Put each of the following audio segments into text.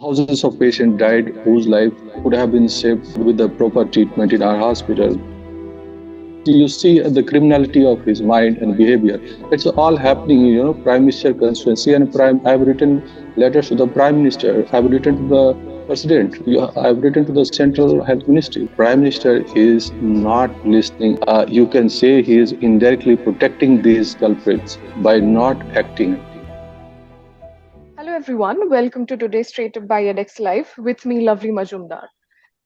Thousands of patients died whose life could have been saved with the proper treatment in our hospital. You see the criminality of his mind and behavior. It's all happening, Prime Minister constituency and prime. I've written letters to the Prime Minister. I've written to the President. I've written to the Central Health Ministry. Prime Minister is not listening. You can say he is indirectly protecting these culprits by not acting. Hello everyone, welcome to today's Straight Up by edX Live with me, lovely Majumdar.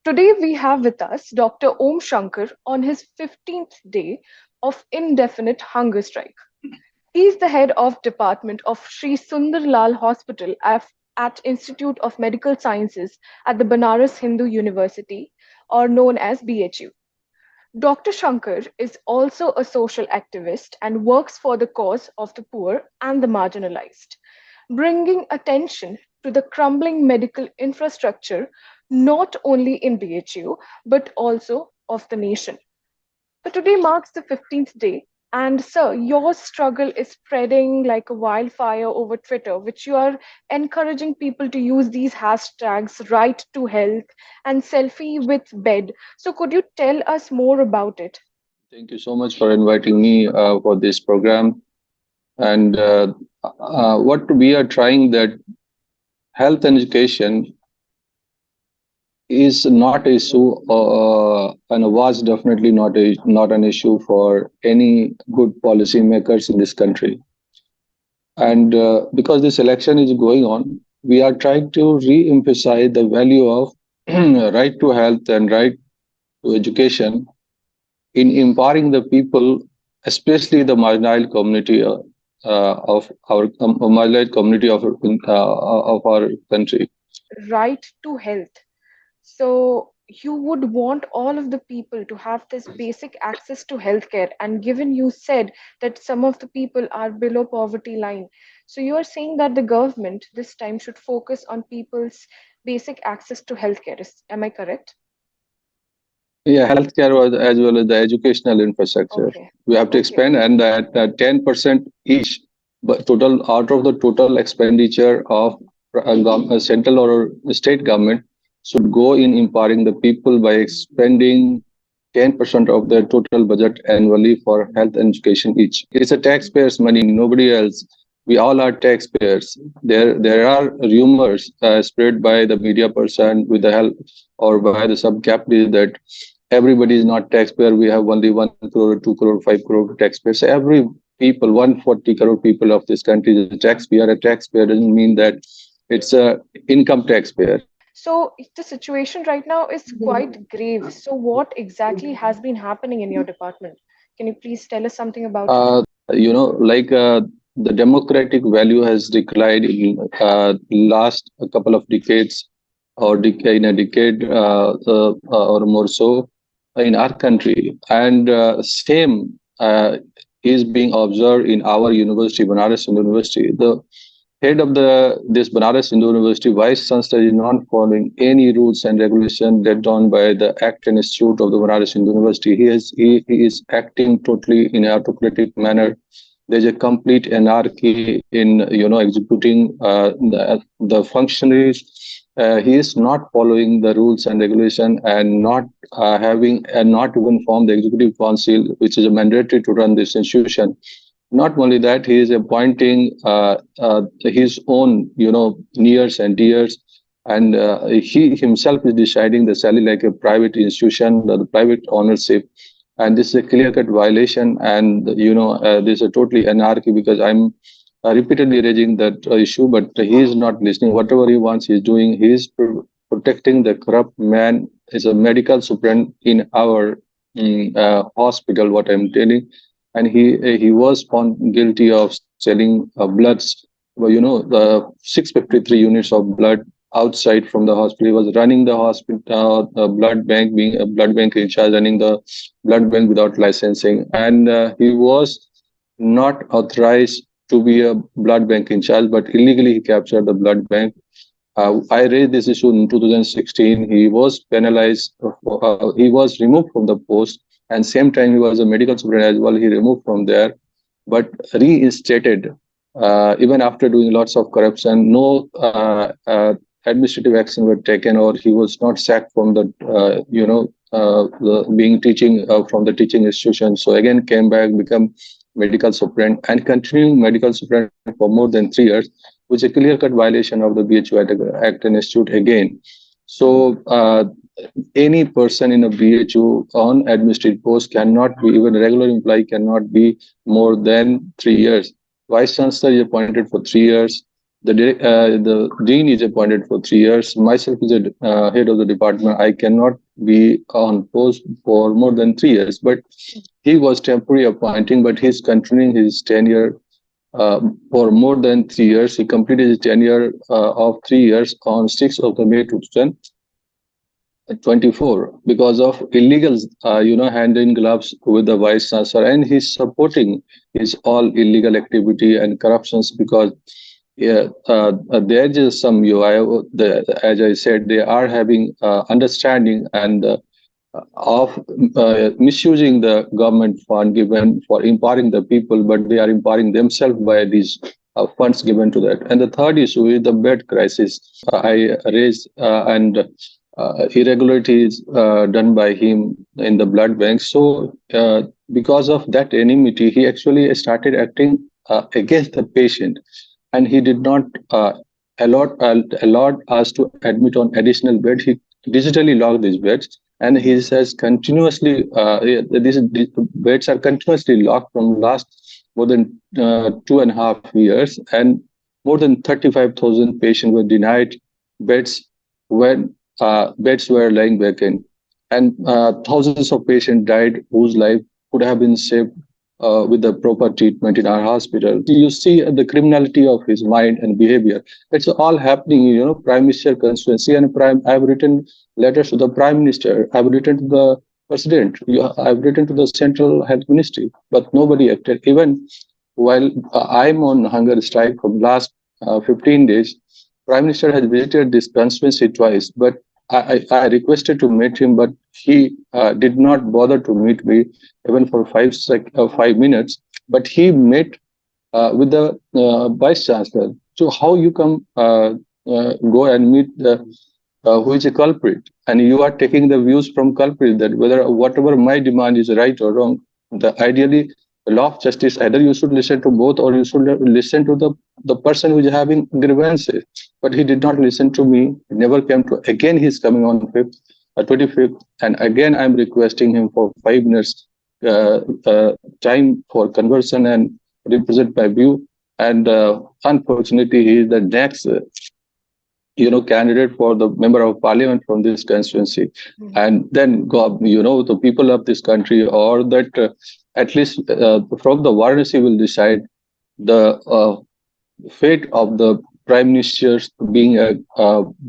Today we have with us Dr. Om Shankar on his 15th day of indefinite hunger strike. He is the head of Department of Sri Sundarlal Hospital at Institute of Medical Sciences at the Banaras Hindu University, or known as BHU. Dr. Shankar is also a social activist and works for the cause of the poor and the marginalized, bringing attention to the crumbling medical infrastructure not only in BHU but also of the nation. So today marks the 15th day, and sir, your struggle is spreading like a wildfire over Twitter, which you are encouraging people to use these hashtags right to health and selfie with bed. So could you tell us more about it? Thank you so much for inviting me for this program. And what we are trying that health and education is not an issue and was definitely not an issue for any good policymakers in this country. And because this election is going on, we are trying to re-emphasize the value of right to health and right to education in empowering the people, especially the marginalized community of our marginalized community of our country. Right to health. So you would want all of the people to have this basic access to healthcare. And given you said that some of the people are below poverty line, so you are saying that the government this time should focus on people's basic access to healthcare. Am I correct? Yeah, healthcare was as well as the educational infrastructure. Okay. We have to Okay. expand, and that 10% each, but total out of the total expenditure of central or state government should go in empowering the people by expending 10% of their total budget annually for health and education each. It's a taxpayers' money, nobody else. We all are taxpayers. There are rumors spread by the media person with the help or by the sub-capitalists that everybody is not taxpayer. We have only 1 crore, 2 crore, 5 crore taxpayers. So every people, 140 crore people of this country is a taxpayer. A taxpayer doesn't mean that it's a income taxpayer. So the situation right now is quite grave. So what exactly has been happening in your department? Can you please tell us something about it? Like the democratic value has declined in last a couple of decades or in a decade or more so in our country. And same is being observed in our university, Banaras Hindu University. The head of the this Banaras Hindu University Vice Chancellor is not following any rules and regulations laid down by the Act and Institute of the Banaras Hindu University. He is acting totally in an autocratic manner. There's a complete anarchy in executing the functionaries. He is not following the rules and regulation and not having and not even form the executive council, which is a mandatory to run this institution. Not only that, he is appointing his own, nears and dears, and he himself is deciding the salary like a private institution, the private ownership, and this is a clear-cut violation. And this is a totally anarchy because I'm repeatedly raising that issue, but he is not listening. Whatever he wants, he's doing. He is protecting the corrupt man. Is a medical superintendent in our hospital. What I'm telling, and he was found guilty of selling bloods. Well, the 653 units of blood outside from the hospital. He was running the hospital, blood bank, being a blood bank in charge, running the blood bank without licensing, and he was not authorized to be a blood bank in charge, but illegally he captured the blood bank. I raised this issue in 2016. He was penalized. He was removed from the post, and same time he was a medical superintendent as well. He removed from there, but reinstated even after doing lots of corruption. No administrative action were taken, or he was not sacked from the being teaching from the teaching institution. So again came back, become medical superintendent, and continuing medical superintendent for more than 3 years, which is a clear cut violation of the BHU Act and Institute again. So any person in a BHU on administrative post cannot be, even a regular employee cannot be more than 3 years. Vice Chancellor is appointed for 3 years. The dean is appointed for 3 years. Myself is a head of the department. I cannot be on post for more than 3 years. But he was temporary appointing, but he's continuing his tenure for more than 3 years. He completed his tenure of 3 years on 6th of the May 2024 because of illegal, hand in gloves with the vice chancellor, and he's supporting his all illegal activity and corruptions because there is some as I said, they are having understanding and of misusing the government fund given for empowering the people, but they are empowering themselves by these funds given to that. And the third issue is the bed crisis. I raised and irregularities done by him in the blood bank. So because of that enmity, he actually started acting against the patient, and he did not allowed us to admit on additional bed. He digitally logged these beds, and he says continuously these beds are continuously locked from last more than 2.5 years, and more than 35,000 patients were denied beds when beds were lying vacant, and thousands of patients died whose life could have been saved with the proper treatment in our hospital. You see the criminality of his mind and behavior. It's all happening, Prime Minister constituency, and I've written letters to the Prime Minister. I've written to the President. I've written to the Central Health Ministry, but nobody acted. Even while I'm on hunger strike for last 15 days, Prime Minister has visited this constituency twice, but I requested to meet him, but he did not bother to meet me even for 5 minutes. But he met with the vice chancellor. So how you come go and meet the who is a culprit, and you are taking the views from culprit that whether whatever my demand is right or wrong. The ideally the law of justice, either you should listen to both or you should listen to the person who is having grievances. But he did not listen to me. He never came to. Again, he's coming on 25th, and again I'm requesting him for 5 minutes time for conversion and represent my view. And unfortunately, he is the next candidate for the member of parliament from this constituency. And then the people of this country, or that at least from the Varanasi, will decide the fate of the prime ministers being a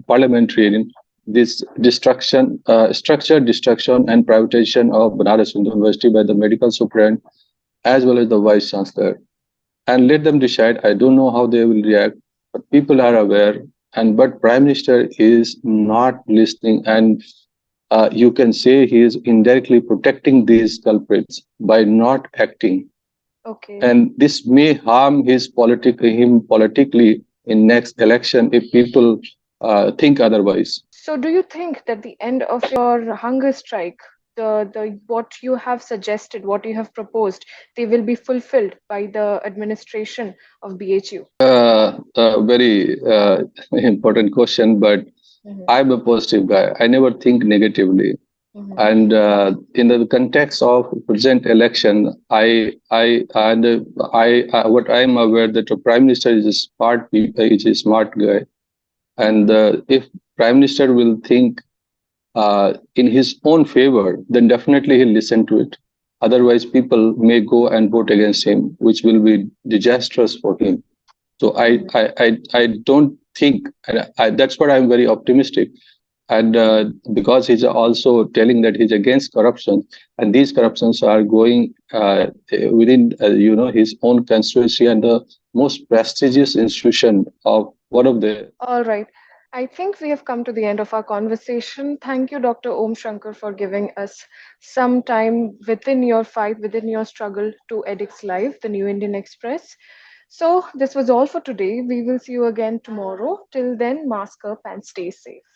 parliamentarian. This structured destruction and privatization of Banaras Hindu University by the medical superintendent as well as the vice chancellor, and let them decide. I don't know how they will react, but people are aware. And but Prime Minister is not listening, and you can say he is indirectly protecting these culprits by not acting. Okay. And this may harm him politically in next election if people think otherwise. So, do you think that the end of your hunger strike, the what you have suggested, what you have proposed, they will be fulfilled by the administration of BHU? A very important question, but Mhm, I'm a positive guy. I never think negatively. mhm, And in the context of present election, what I'm aware that the prime minister is is a smart guy, and if prime minister will think in his own favor, then definitely he'll listen to it. Otherwise, people may go and vote against him, which will be disastrous for him. So mhm. I don't think, and that's what I'm very optimistic. And because he's also telling that he's against corruption, and these corruptions are going within his own constituency and the most prestigious institution of one of the. All right. I think we have come to the end of our conversation. Thank you, Dr. Om Shankar, for giving us some time within your fight, within your struggle to edX Live, the New Indian Express. So, this was all for today. We will see you again tomorrow. Till then, mask up and stay safe.